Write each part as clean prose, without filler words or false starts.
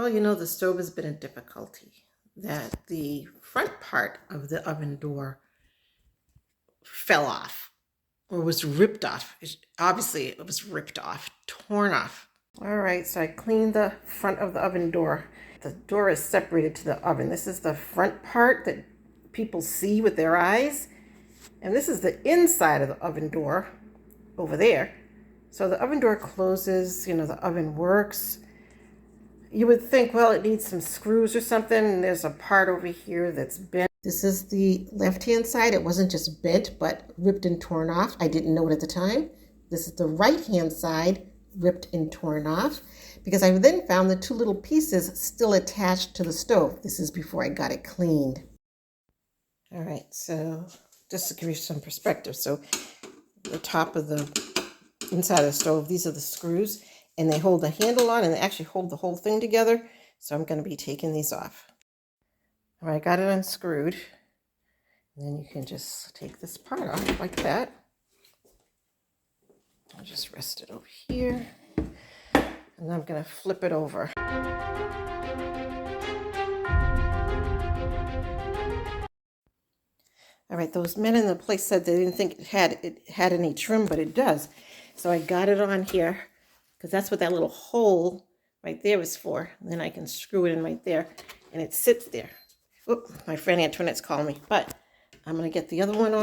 Well, you know, the stove has been a difficulty. That the front part of the oven door fell off or was ripped off. Obviously, it was ripped off, torn off. All right, so I cleaned the front of the oven door. The door is separated to the oven. This is the front part that people see with their eyes. And this is the inside of the oven door over there. So the oven door closes, you know, the oven works. You would think, well, it needs some screws or something, and there's a part over here that's bent. This is the left-hand side. It wasn't just bent, but ripped and torn off. I didn't know it at the time. This is the right-hand side, ripped and torn off, because I then found the two little pieces still attached to the stove. This is before I got it cleaned. All right, so just to give you some perspective. So the top of the inside of the stove, these are the screws, and they hold the handle on, and they actually hold the whole thing together. So I'm going to be taking these off. All right, I got it unscrewed. And then you can just take this part off like that. I'll just rest it over here. And I'm going to flip it over. All right, those men in the place said they didn't think it had any trim, but it does. So I got it on here because that's what that little hole right there is for. And then I can screw it in right there, and it sits there. Oop, my friend Antoinette's calling me, but I'm going to get the other one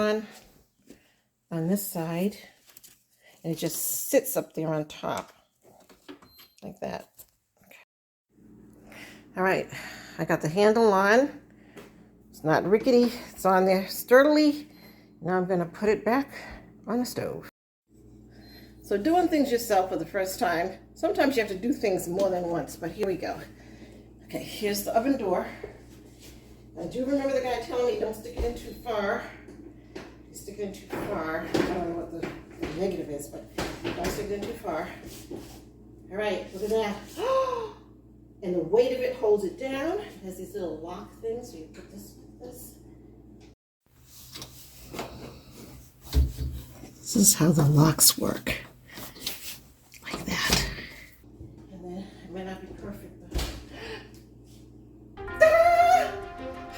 on this side, and it just sits up there on top like that. Okay. All right, I got the handle on. It's not rickety. It's on there sturdily. Now I'm going to put it back on the stove. So doing things yourself for the first time, sometimes you have to do things more than once, but here we go. Okay, here's the oven door. I do remember the guy telling me don't stick it in too far. You stick it in too far. I don't know what the negative is, but don't stick it in too far. All right, look at that. And the weight of it holds it down. It has these little lock things, so you put this with this. This is how the locks work. Like that. And then it might not be perfect, but... Ta-da!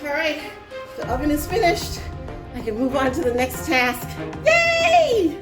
All right, the oven is finished. I can move on to the next task. Yay!